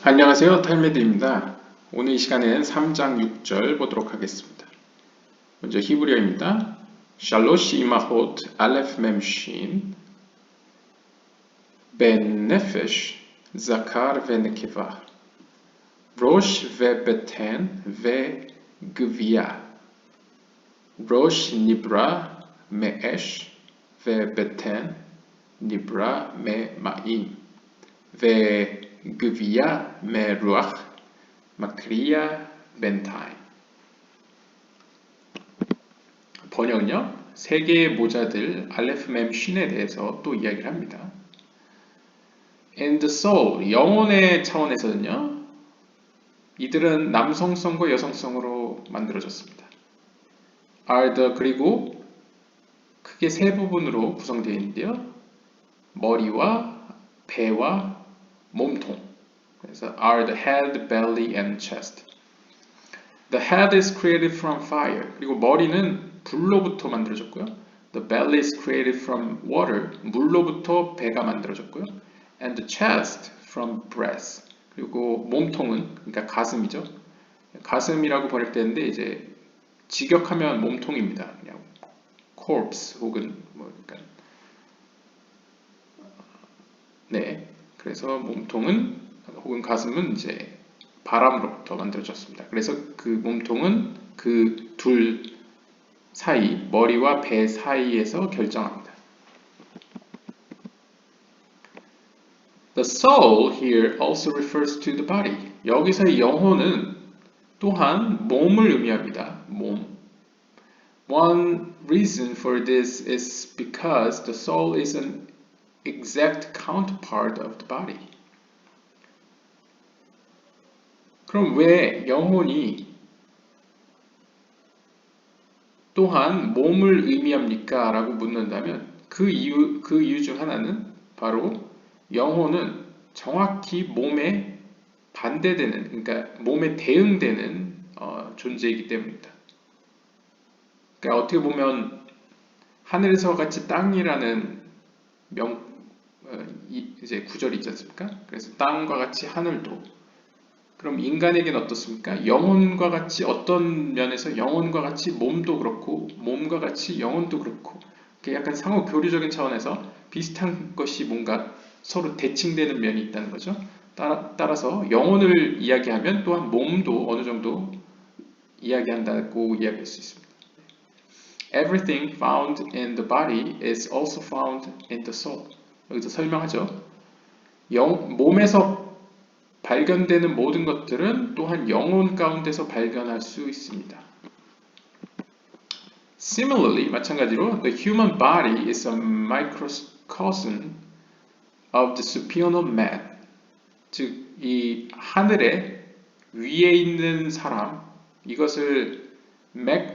안녕하세요. 탈메드입니다. 오늘 이 시간에는 3장 6절 보도록 하겠습니다. 먼저 히브리어입니다. 샬로시 이마호트 알레프 멤신 벤 네페쉬 자카르 ונקבה ראש ובטן וגבייה ראש נברא מאש ובטן נברא ממים וגבייה מרוח 마크리아 벤타임. 번역은요, 세 개의 모자들 알레프 mem신에 대해서 또 이야기를 합니다. And the soul, 영혼의 차원에서는요, 이들은 남성성과 여성성으로 만들어졌습니다. are the, 그리고 크게 세 부분으로 구성되어 있는데요, 머리와 배와 몸통. 그래서 are the head, belly, and chest. The head is created from fire. 그리고 머리는 불로부터 만들어졌고요. The belly is created from water. 물로부터 배가 만들어졌고요. And the chest from breath. 그리고 몸통은 그러니까 가슴이죠. 가슴이라고 번역되는데 이제 직역하면 몸통입니다. 그냥 corpse 혹은 뭐 그러니까 네. 그래서 몸통은 혹은 가슴은 이제 바람으로부터 만들어졌습니다. 그래서 그 몸통은 그 둘 사이, 머리와 배 사이에서 결정합니다. The soul here also refers to the body. 여기서의 영혼은 또한 몸을 의미합니다. 몸. One reason for this is because the soul is an exact counterpart of the body. 그럼 왜 영혼이 또한 몸을 의미합니까? 라고 묻는다면 그 이유 중 하나는 바로 영혼은 정확히 몸에 반대되는, 그러니까 몸에 대응되는 존재이기 때문입니다. 그러니까 어떻게 보면 하늘에서 같이 땅이라는 이제 구절이 있지 않습니까? 그래서 땅과 같이 하늘도. 그럼 인간에게는 어떻습니까? 영혼과 같이 어떤 면에서 영혼과 같이 몸도 그렇고 몸과 같이 영혼도 그렇고 약간 상호 교류적인 차원에서 비슷한 것이 뭔가 서로 대칭되는 면이 있다는 거죠. 따라서 영혼을 이야기하면 또한 몸도 어느 정도 이야기한다고 이야기할 수 있습니다. Everything found in the body is also found in the soul. 여기서 설명하죠. 몸에서 발견되는 모든 것들은 또한 영혼 가운데서 발견할 수 있습니다. Similarly, 마찬가지로 the human body is a microcosm of the supernal man. 즉, 이 하늘의 위에 있는 사람, 이것을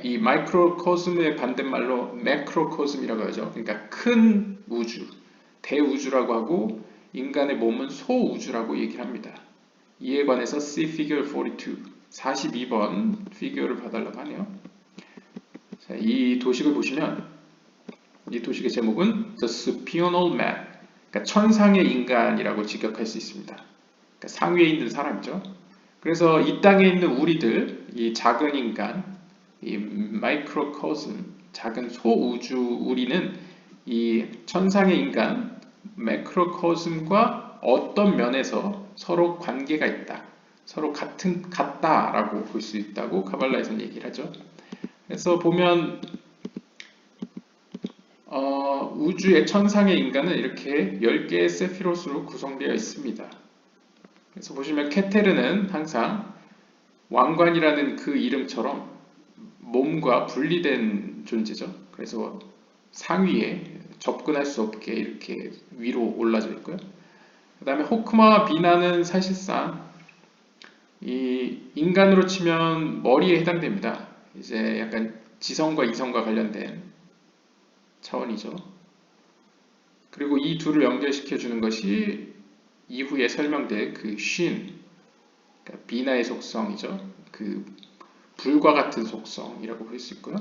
이 마이크로코스m의 반대말로 매크로코스m이라고 하죠. 그러니까 큰 우주, 대우주라고 하고 인간의 몸은 소우주라고 얘기를 합니다. 이에 관해서 see figure 42번 피규어를 봐달라고 하네요. 자, 이 도식을 보시면 이 도식의 제목은 The Supernal Man, 그러니까 천상의 인간이라고 직역할 수 있습니다. 그러니까 상위에 있는 사람이죠. 그래서 이 땅에 있는 우리들, 이 작은 인간, 이 마이크로코스մ, 작은 소우주 우리는 이 천상의 인간, 매크로코스m과 어떤 면에서 서로 관계가 있다. 서로 같다라고 볼 수 있다고 카발라에서는 얘기를 하죠. 그래서 보면 우주의 천상의 인간은 이렇게 10개의 세피롯으로 구성되어 있습니다. 그래서 보시면 케테르는 항상 왕관이라는 그 이름처럼 몸과 분리된 존재죠. 그래서 상위에 접근할 수 없게 이렇게 위로 올라져 있고요. 그 다음에 호크마와 비나는 사실상 이 인간으로 치면 머리에 해당됩니다. 이제 약간 지성과 이성과 관련된 차원이죠. 그리고 이 둘을 연결시켜 주는 것이 이후에 설명될 그 쉰, 그러니까 비나의 속성이죠. 그 불과 같은 속성이라고 볼 수 있고요.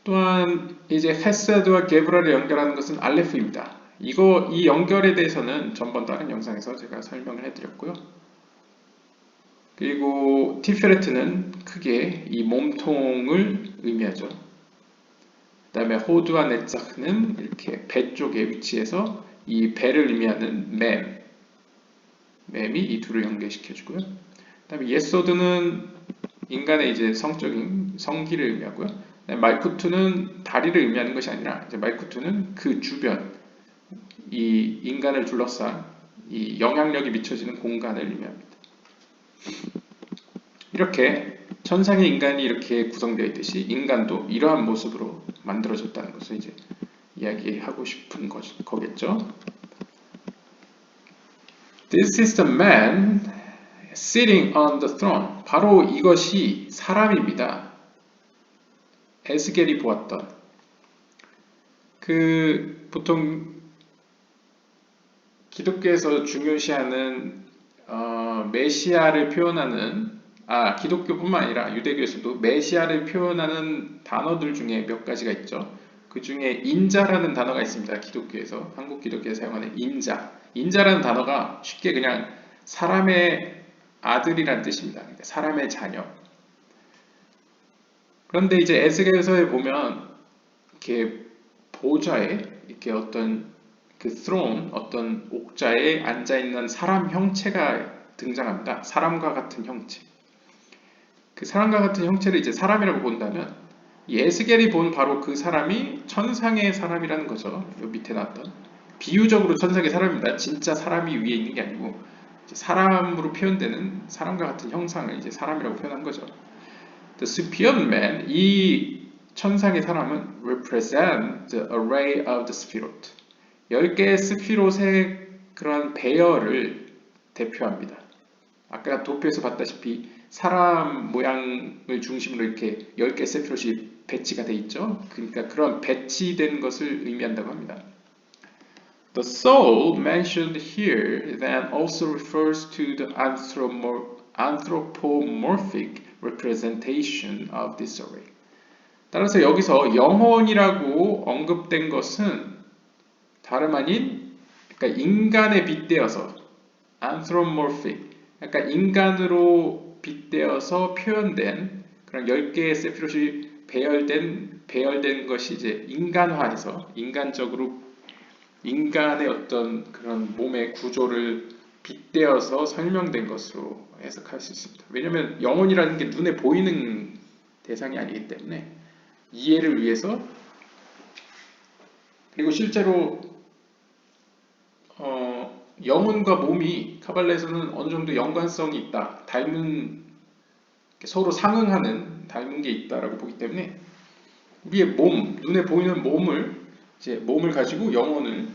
또한 이제 헤세드와 게브라를 연결하는 것은 알레프입니다. 이 연결에 대해서는 전번 다른 영상에서 제가 설명을 해드렸고요. 그리고 티페레트는 크게 이 몸통을 의미하죠. 그 다음에 호두와 네자흐는 이렇게 배 쪽에 위치해서 이 배를 의미하는 맴이 이 둘을 연결시켜주고요. 그 다음에 예소드는 인간의 이제 성적인 성기를 의미하고요. 말쿠투는 다리를 의미하는 것이 아니라 이제 말쿠투는 그 주변 이 인간을 둘러싼 이 영향력이 미쳐지는 공간을 의미합니다. 이렇게 천상의 인간이 이렇게 구성되어 있듯이 인간도 이러한 모습으로 만들어졌다는 것을 이제 이야기하고 싶은 거겠죠. This is the man sitting on the throne. 바로 이것이 사람입니다. 에스겔이 보았던 보통 기독교에서 중요시하는 메시아를 표현하는 기독교뿐만 아니라 유대교에서도 메시아를 표현하는 단어들 중에 몇 가지가 있죠. 그 중에 인자라는 단어가 있습니다. 기독교에서 한국 기독교에서 사용하는 인자라는 단어가 쉽게 그냥 사람의 아들이란 뜻입니다. 그러니까 사람의 자녀. 그런데 이제 에스겔서에 보면 이렇게 보좌에 이렇게 어떤 그 throne, 어떤 옥자에 앉아 있는 사람 형체가 등장합니다. 사람과 같은 형체. 그 사람과 같은 형체를 이제 사람이라고 본다면 에스겔이 본 바로 그 사람이 천상의 사람이라는 거죠. 요 밑에 나왔던 비유적으로 천상의 사람입니다. 진짜 사람이 위에 있는 게 아니고 사람으로 표현되는 사람과 같은 형상을 이제 사람이라고 표현한 거죠. The superior man, 이 천상의 사람은 represent the array of the Sphirot. 10개의 스피롯의 그런 배열을 대표합니다. 아까 도표에서 봤다시피 사람 모양을 중심으로 이렇게 10개 스피롯이 배치가 되어 있죠. 그러니까 그런 배치된 것을 의미한다고 합니다. The soul mentioned here then also refers to the anthropomorphic representation of this array. 따라서 여기서 영혼이라고 언급된 것은 다름 아닌 그러니까 인간에 빗대어서 anthropomorphic 그러니까 인간으로 빗대어서 표현된 그런 10개의 세피롯이 배열된 것이 이제 인간화해서 인간적으로 인간의 어떤 그런 몸의 구조를 빗대어서 설명된 것으로 해석할 수 있습니다. 왜냐하면 영혼이라는 게 눈에 보이는 대상이 아니기 때문에 이해를 위해서 그리고 실제로 영혼과 몸이 카발라에서는 어느 정도 연관성이 있다. 서로 상응하는 닮은 게 있다라고 보기 때문에 우리의 눈에 보이는 몸을 가지고 영혼을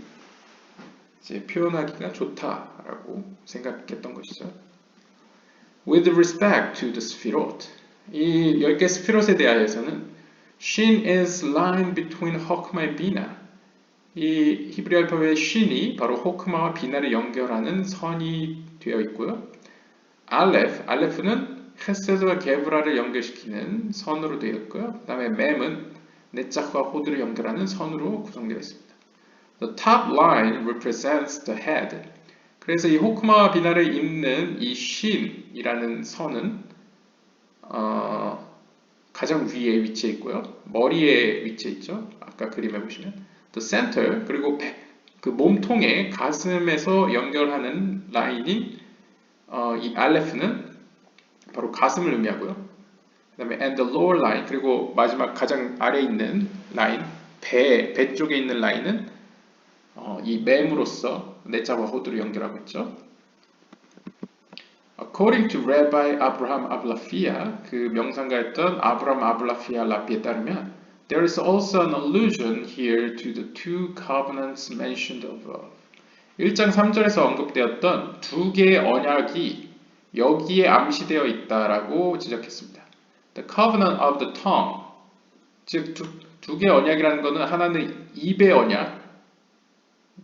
이제 표현하기가 좋다라고 생각했던 것이죠. With respect to the Sphirot, 이 10개 스피롯에 대하여서는 Shin is line between Hokma and Bina. 이 히브리 알파벳의 Shin이 바로 호크마와 비나를 연결하는 선이 되어 있고요. 알레프는 헤세드와 게브라를 연결시키는 선으로 되어 있고요. 그 다음에 mem은 네자흐와 호드를 연결하는 선으로 구성되어 있습니다. The top line represents the head. 그래서 이 호크마와 비나를 잇는 이 Shin이라는 선은 가장 위에 위치해 있고요. 머리에 위치해 있죠. 아까 그림에 보시면 the center 그리고 그 몸통의 가슴에서 연결하는 라인인 이 알레프는 바로 가슴을 의미하고요. 그 다음에 and the lower line 그리고 마지막 가장 아래에 있는 라인 배 쪽에 있는 라인은 이 맴으로써 네자와 호드를 연결하고 있죠. According to Rabbi Abraham Ablafia, 그 명상가였던 아브람 아블라피아 라비에 따르면 there is also an allusion here to the two covenants mentioned above. 1장 3절에서 언급되었던 두 개의 언약이 여기에 암시되어 있다라고 지적했습니다. The covenant of the tongue, 즉 두 개의 언약이라는 것은 하나는 입의 언약,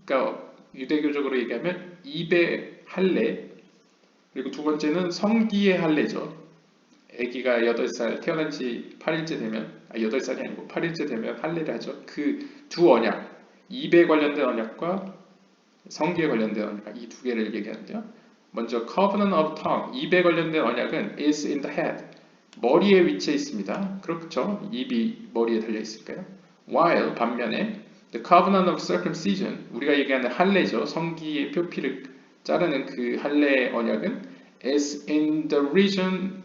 그러니까 유대교적으로 얘기하면 입의 할례, 그리고 두 번째는 성기의 할례죠. 아기가 8살 태어난 지 8일째 되면 8살이 아니고 8일째 되면 할례를 하죠. 그 두 언약, 입에 관련된 언약과 성기에 관련된 언약 이 두 개를 얘기하는데요. 먼저 covenant of tongue 입에 관련된 언약은 is in the head 머리에 위치해 있습니다. 그렇죠? 입이 머리에 달려 있을까요? While 반면에 the covenant of circumcision 우리가 얘기하는 할례죠. 성기의 표피를 자르는 그 할례 언약은 is in the region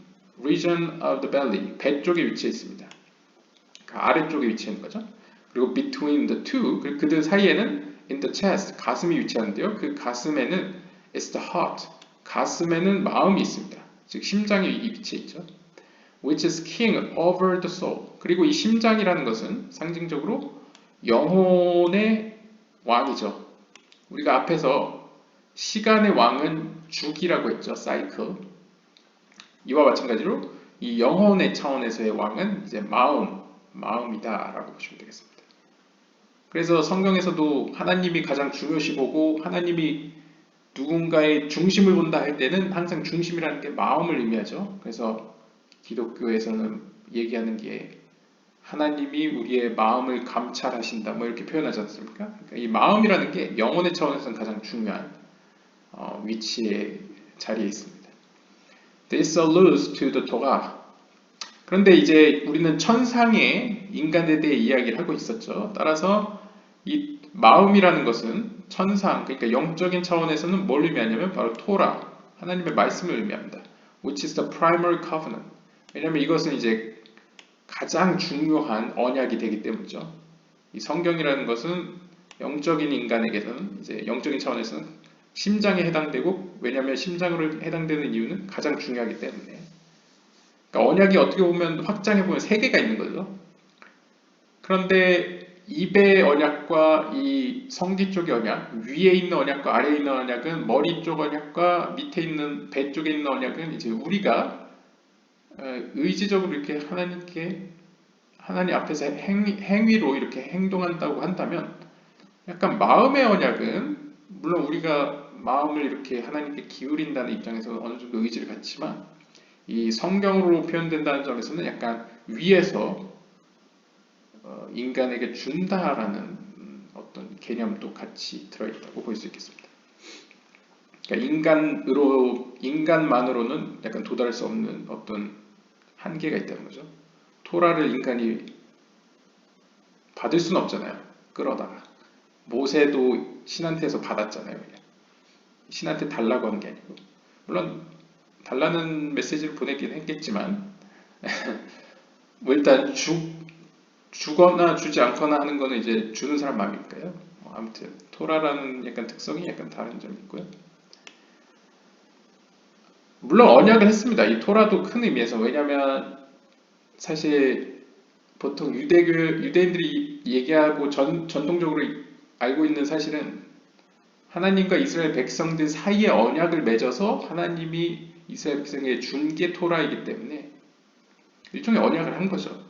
of the belly 배 쪽에 위치해 있습니다. 그 아래쪽에 위치해 있는 거죠. 그리고 between the two 그들 사이에는 in the chest 가슴이 위치하는데요. 그 가슴에는 is the heart 가슴에는 마음이 있습니다. 즉 심장이 위치해 있죠. which is king over the soul. 그리고 이 심장이라는 것은 상징적으로 영혼의 왕이죠. 우리가 앞에서 시간의 왕은 주기라고 했죠. 사이클. 이와 마찬가지로 이 영혼의 차원에서의 왕은 이제 마음이다라고 보시면 되겠습니다. 그래서 성경에서도 하나님이 가장 중요시 보고 하나님이 누군가의 중심을 본다 할 때는 항상 중심이라는 게 마음을 의미하죠. 그래서 기독교에서는 얘기하는 게 하나님이 우리의 마음을 감찰하신다 뭐 이렇게 표현하지 않습니까? 그러니까 이 마음이라는 게 영혼의 차원에서는 가장 중요한 위치에 자리에 있습니다. This alludes to the Torah. 그런데 이제 우리는 천상의 인간에 대해 이야기를 하고 있었죠. 따라서 이 마음이라는 것은 천상, 그러니까 영적인 차원에서는 뭘 의미하냐면 바로 토라, 하나님의 말씀을 의미합니다. Which is the primary covenant. 왜냐하면 이것은 이제 가장 중요한 언약이 되기 때문이죠. 이 성경이라는 것은 영적인 인간에게서는 이제 영적인 차원에서는 심장에 해당되고 왜냐하면 심장으로 해당되는 이유는 가장 중요하기 때문에. 그러니까 언약이 어떻게 보면 확장해 보면 세 개가 있는 거죠. 그런데 입의 언약과 이 성기 쪽의 언약, 위에 있는 언약과 아래에 있는 언약은 머리 쪽 언약과 밑에 있는 배 쪽에 있는 언약은 이제 우리가 의지적으로 이렇게 하나님 앞에서 행위로 이렇게 행동한다고 한다면 약간 마음의 언약은 물론 우리가 마음을 이렇게 하나님께 기울인다는 입장에서 어느 정도 의지를 갖지만 이 성경으로 표현된다는 점에서는 약간 위에서 인간에게 준다라는 어떤 개념도 같이 들어있다고 볼 수 있겠습니다. 그러니까 인간만으로는 약간 도달할 수 없는 어떤 한계가 있다는 거죠. 토라를 인간이 받을 수는 없잖아요. 끌어다가. 모세도 신한테서 받았잖아요. 신한테 달라고 한 게 아니고. 물론 달라는 메시지를 보내긴 했겠지만 뭐 일단 주거나 주지 않거나 하는 거는 이제 주는 사람 마음이니까요. 아무튼 토라라는 약간 특성이 약간 다른 점이 있고요. 물론 언약을 했습니다. 이 토라도 큰 의미에서 왜냐하면 사실 보통 유대인들이 얘기하고 전통적으로 알고 있는 사실은 하나님과 이스라엘 백성들 사이에 언약을 맺어서 하나님이 이스라엘 백성에게 준 게 토라이기 때문에 일종의 언약을 한 거죠.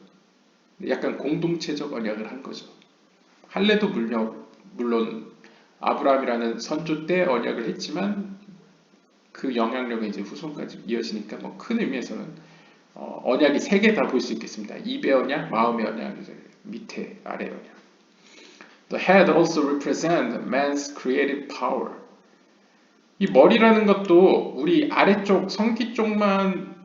약간 공동체적 언약을 한 거죠. 할례도 물론 아브라함이라는 선조 때 언약을 했지만 그 영향력은 이제 후손까지 이어지니까 뭐 큰 의미에서는 언약이 세 개 다 볼 수 있겠습니다. 입의 언약, 마음의 언약, 밑에 아래 언약. The head also represents man's creative power. 이 머리라는 것도 우리 아래쪽 성기 쪽만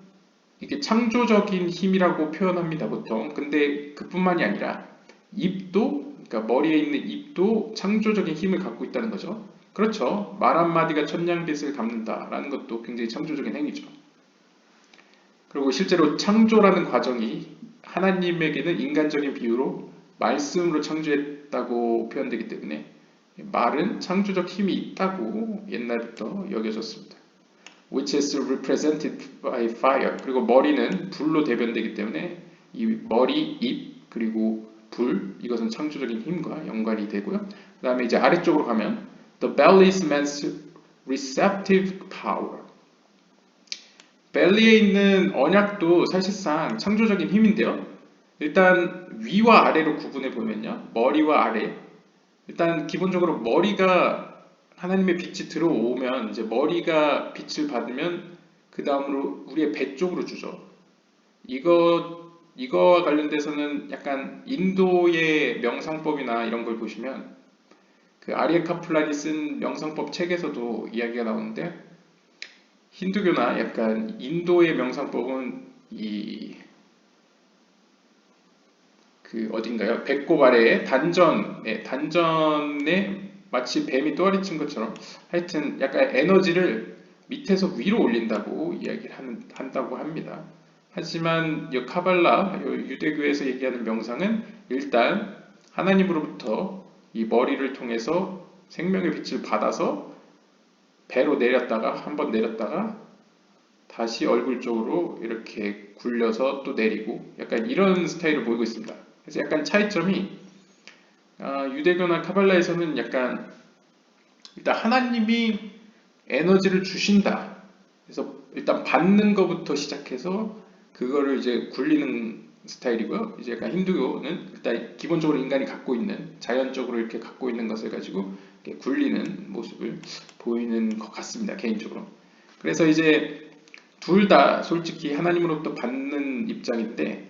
이게 창조적인 힘이라고 표현합니다 보통. 근데 그뿐만이 아니라 입도 그러니까 머리에 있는 입도 창조적인 힘을 갖고 있다는 거죠. 그렇죠. 말 한마디가 천냥빚을 갚는다라는 것도 굉장히 창조적인 행위죠. 그리고 실제로 창조라는 과정이 하나님에게는 인간적인 비유로 말씀으로 창조했다고 표현되기 때문에 말은 창조적 힘이 있다고 옛날부터 여겨졌습니다. Which is represented by fire. 그리고 머리는 불로 대변되기 때문에 이 머리, 입, 그리고 불 이것은 창조적인 힘과 연관이 되고요. 그 다음에 이제 아래쪽으로 가면 The belly is man's receptive power. 벨리에 있는 언약도 사실상 창조적인 힘인데요. 일단 위와 아래로 구분해 보면요. 머리와 아래. 일단 기본적으로 머리가 하나님의 빛이 들어오면 이제 머리가 빛을 받으면 그 다음으로 우리의 배 쪽으로 주죠. 이거와 관련돼서는 약간 인도의 명상법이나 이런 걸 보시면 그 아리에 카플란이 쓴 명상법 책에서도 이야기가 나오는데 힌두교나 약간 인도의 명상법은 이 그 어딘가요? 배꼽 아래에 단전에 마치 뱀이 또아리친 것처럼 하여튼 약간 에너지를 밑에서 위로 올린다고 이야기를 한다고 합니다. 하지만 이 카발라, 유대교에서 얘기하는 명상은 일단 하나님으로부터 이 머리를 통해서 생명의 빛을 받아서 배로 내렸다가 한번 내렸다가 다시 얼굴 쪽으로 이렇게 굴려서 또 내리고 약간 이런 스타일을 보이고 있습니다. 그래서 약간 차이점이 유대교나 카발라에서는 약간 일단 하나님이 에너지를 주신다. 그래서 일단 받는 것부터 시작해서 그거를 이제 굴리는 스타일이고요. 이제 약간 힌두교는 일단 기본적으로 인간이 갖고 있는 자연적으로 이렇게 갖고 있는 것을 가지고 이렇게 굴리는 모습을 보이는 것 같습니다. 개인적으로. 그래서 이제 둘 다 솔직히 하나님으로부터 받는 입장인데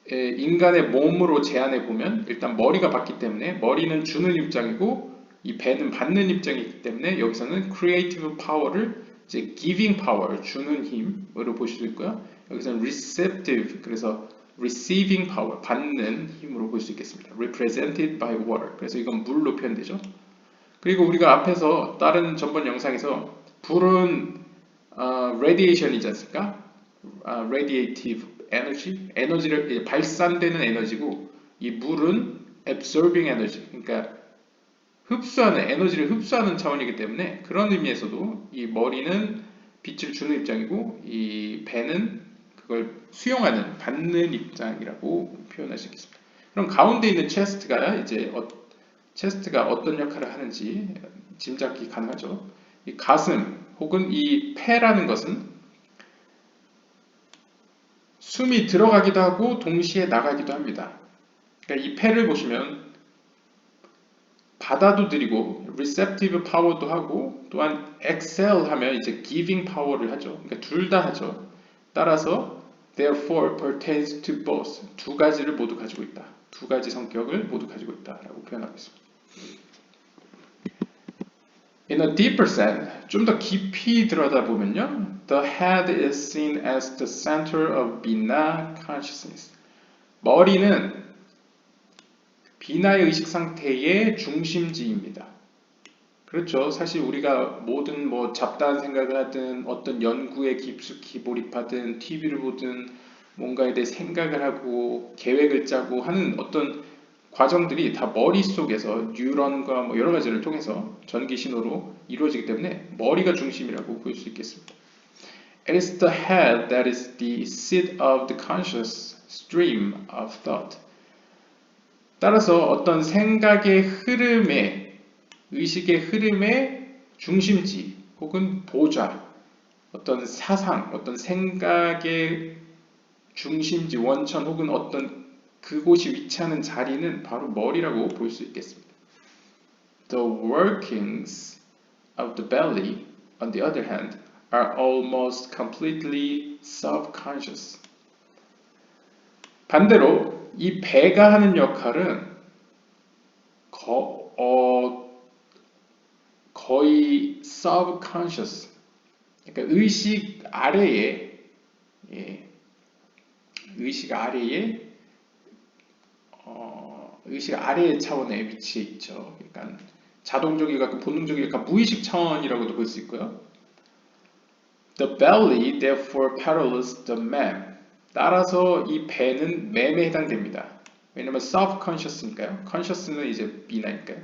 인간의 몸으로 제안해 보면 일단 머리가 받기 때문에 머리는 주는 입장이고 이 배는 받는 입장이기 때문에 여기서는 creative power를 이제 giving power 주는 힘으로 보실 수 있고요. 여기서는 receptive 그래서 receiving power 받는 힘으로 볼 수 있겠습니다. represented by water 그래서 이건 물로 표현되죠. 그리고 우리가 앞에서 다른 전번 영상에서 불은 radiation이지 않습니까? radiative 에너지, 에너지를 발산되는 에너지고 이 물은 absorbing 에너지, 그러니까 흡수하는 에너지를 흡수하는 차원이기 때문에 그런 의미에서도 이 머리는 빛을 주는 입장이고 이 배는 그걸 수용하는 받는 입장이라고 표현할 수 있겠습니다. 그럼 가운데 있는 체스트가 어떤 역할을 하는지 짐작이 가능하죠. 이 가슴 혹은 이 폐라는 것은 숨이 들어가기도 하고 동시에 나가기도 합니다. 그러니까 이 폐를 보시면 받아도 드리고 receptive power도 하고 또한 exhale 하면 이제 giving power를 하죠. 그러니까 둘 다 하죠. 따라서 therefore pertains to both 두 가지를 모두 가지고 있다. 두 가지 성격을 모두 가지고 있다라고 표현하고 있습니다. In a deeper sense, 좀 더 깊이 들여다보면요. The head is seen as the center of Bina consciousness. 머리는 비나의 의식 상태의 중심지입니다. 그렇죠. 사실 우리가 모든 뭐 잡다한 생각을 하든 어떤 연구에 깊숙이 몰입하든 TV를 보든 뭔가에 대해 생각을 하고 계획을 짜고 하는 어떤 과정들이 다 머릿속에서 뉴런과 뭐 여러 가지를 통해서 전기 신호로 이루어지기 때문에 머리가 중심이라고 볼 수 있겠습니다. It is the head that is the seat of the conscious stream of thought. 따라서 어떤 생각의 흐름에, 의식의 흐름의 중심지 혹은 보좌, 어떤 사상, 어떤 생각의 중심지, 원천 혹은 어떤 그곳이 위치하는 자리는 바로 머리라고 볼 수 있겠습니다. The workings of the belly, on the other hand, are almost completely subconscious. 반대로 이 배가 하는 역할은 거의 subconscious, 그러니까 의식 아래에, 의식 아래에 의식 아래의 차원에 위치해 있죠. 그러니까 자동적이고 본능적이고 무의식 차원이라고도 볼 수 있고요. The belly therefore parallels the mem. 따라서 이 배는 맴에 해당됩니다. 왜냐면 subconscious니까요. conscious는 이제 비나니까요.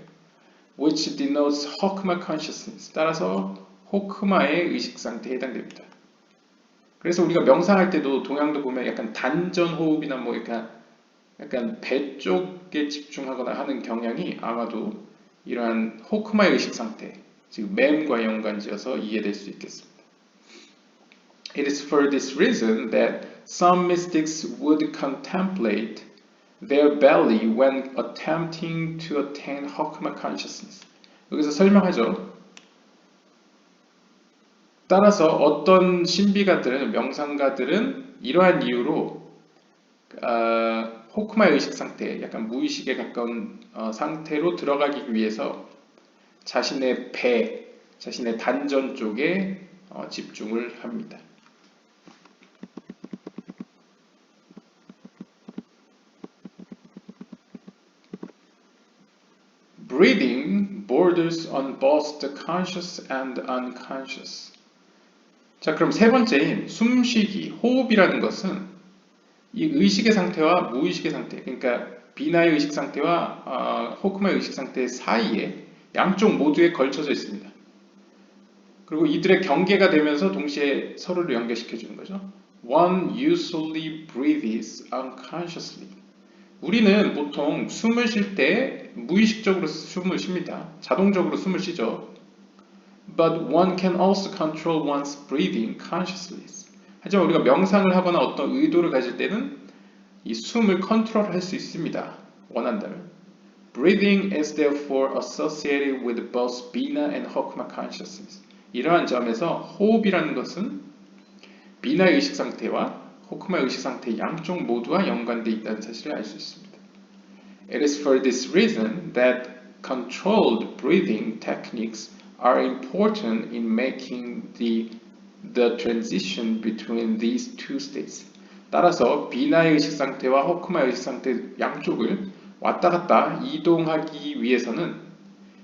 Which denotes Hokkma consciousness. 따라서 호크마의 의식 상태에 해당됩니다. 그래서 우리가 명상할 때도 동양도 보면 약간 단전 호흡이나 뭐 약간 배 쪽에 집중하거나 하는 경향이 아마도 이러한 호크마의 의식 상태, 즉 맴과 연관지어서 이해될 수 있겠습니다. It is for this reason that some mystics would contemplate their belly when attempting to attain Hokkma consciousness. 여기서 설명하죠. 따라서 어떤 신비가들은, 명상가들은 이러한 이유로 호크마의 의식 상태, 약간 무의식에 가까운 상태로 들어가기 위해서 자신의 배, 자신의 단전 쪽에 집중을 합니다. Breathing borders on both the conscious and unconscious. 자, 그럼 세 번째인 숨쉬기, 호흡이라는 것은 이 의식의 상태와 무의식의 상태, 그러니까 비나의 의식 상태와 호크마의 의식 상태 사이에 양쪽 모두에 걸쳐져 있습니다. 그리고 이들의 경계가 되면서 동시에 서로를 연결시켜 주는 거죠. One usually breathes unconsciously. 우리는 보통 숨을 쉴 때 무의식적으로 숨을 쉽니다. 자동적으로 숨을 쉬죠. But one can also control one's breathing consciously. 하지만 우리가 명상을 하거나 어떤 의도를 가질 때는 이 숨을 컨트롤할 수 있습니다. 원한다면. Breathing is therefore associated with both Bina and Hokma consciousness. 이러한 점에서 호흡이라는 것은 비나의 의식 상태와 호크마의 의식 상태 양쪽 모두와 연관되어 있다는 사실을 알 수 있습니다. It is for this reason that controlled breathing techniques are important in making the transition between these two states. 따라서 비나의 의식 상태와 호크마의 의식 상태 양쪽을 왔다 갔다 이동하기 위해서는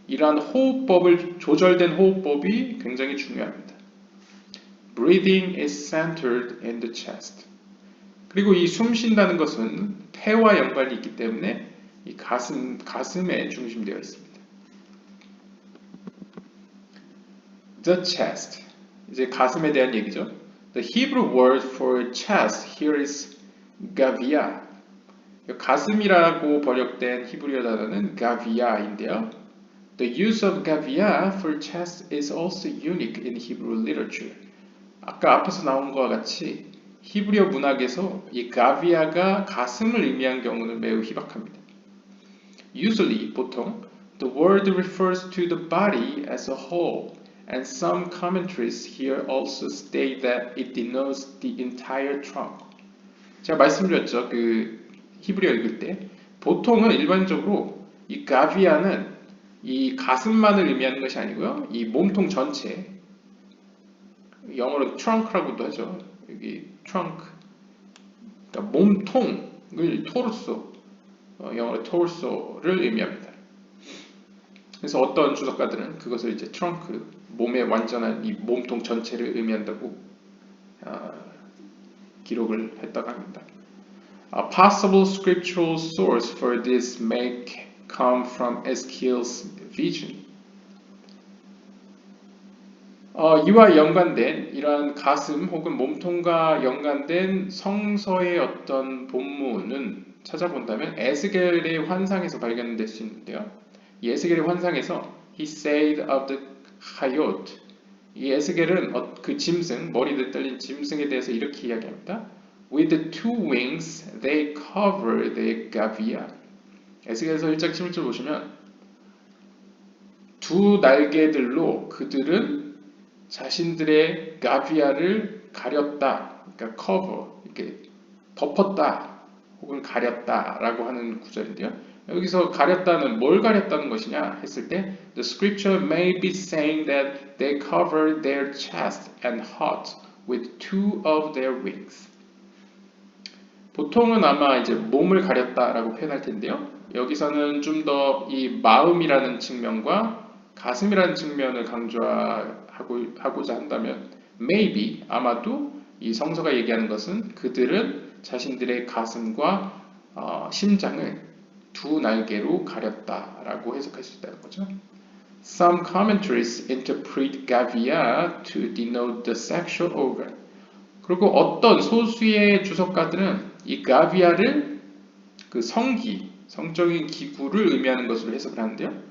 이러한 호흡법을 조절된 호흡법이 굉장히 중요합니다. Breathing is centered in the chest. 그리고 이 숨 쉰다는 것은 폐와 연관이 있기 때문에 이 가슴에 중심되어 있습니다. The chest. 이제 가슴에 대한 얘기죠. The Hebrew word for chest here is gavia. 가슴이라고 번역된 히브리어 단어는 gavia인데요. The use of gavia for chest is also unique in Hebrew literature. 아까 앞에서 나온 것과 같이 히브리어 문학에서 이 가비아가 가슴을 의미한 경우는 매우 희박합니다. Usually, 보통, the word refers to the body as a whole, and some commentaries here also state that it denotes the entire trunk. 제가 말씀드렸죠. 그 히브리어 읽을 때 보통은 일반적으로 이 가비아는 이 가슴만을 의미하는 것이 아니고요. 이 몸통 전체, 영어로 trunk라고도 하죠. 여기 trunk, 그러니까 몸통을 토르소, 영어로 torso를 의미합니다. 그래서 어떤 주석가들은 그것을 이제 trunk, 몸의 완전한 이 몸통 전체를 의미한다고 기록을 했다고 합니다. A possible scriptural source for this may come from Ezekiel's vision. 이와 연관된 이러한 가슴 혹은 몸통과 연관된 성서의 어떤 본문은 찾아본다면 에스겔의 환상에서 발견될 수 있는데요. 이 에스겔의 환상에서 He said of the Hayot. 이 에스겔은 그 짐승, 머리를 떨린 짐승에 대해서 이렇게 이야기합니다. With the two wings they cover the gavia. 에스겔에서 1장 11절 보시면 두 날개들로 그들은 자신들의 가비아를 가렸다, 그러니까 cover, 이렇게 덮었다, 혹은 가렸다라고 하는 구절인데요. 여기서 가렸다는 뭘 가렸다는 것이냐 했을 때 The scripture may be saying that they covered their chest and heart with two of their wings. 보통은 아마 이제 몸을 가렸다라고 표현할 텐데요. 여기서는 좀 더 이 마음이라는 측면과 가슴이라는 측면을 강조하고자 한다면 maybe, 아마도 이 성서가 얘기하는 것은 그들은 자신들의 가슴과 심장을 두 날개로 가렸다라고 해석할 수 있다는 거죠. Some commentaries interpret gavia to denote the sexual organ. 그리고 어떤 소수의 주석가들은 이 가비아를 그 성적인 기구를 의미하는 것으로 해석을 하는데요.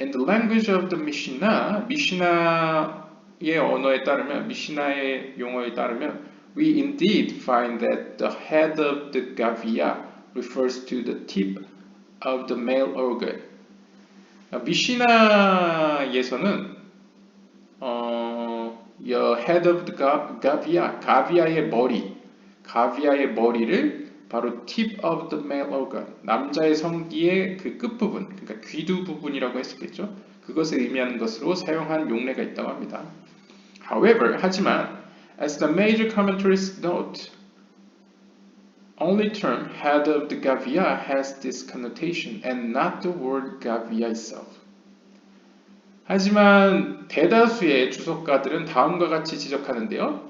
In the language of the Mishnah, 미시나의 언어에 따르면, 미시나의 용어에 따르면, we indeed find that the head of the gavia refers to the tip of the male organ. 미시나에서는 head of the gavia, 가비아의 머리를 바로 tip of the male organ, 남자의 성기의 그 끝부분, 그러니까 귀두 부분이라고 했었겠죠. 그것을 의미하는 것으로 사용한 용례가 있다고 합니다. However, 하지만 as the major commentaries note, only term head of the gavia has this connotation and not the word gavia itself. 하지만 대다수의 주석가들은 다음과 같이 지적하는데요.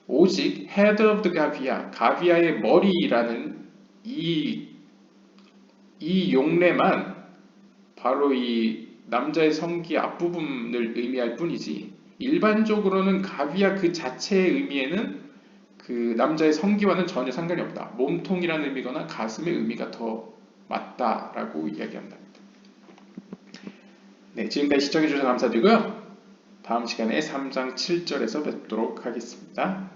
오직 head of the gavia, 가비아의 머리라는 이 용례만 바로 이 남자의 성기 앞부분을 의미할 뿐이지 일반적으로는 가비아 그 자체의 의미에는 그 남자의 성기와는 전혀 상관이 없다. 몸통이라는 의미거나 가슴의 의미가 더 맞다라고 이야기한답니다. 네, 지금까지 시청해주셔서 감사드리고요. 다음 시간에 3장 7절에서 뵙도록 하겠습니다.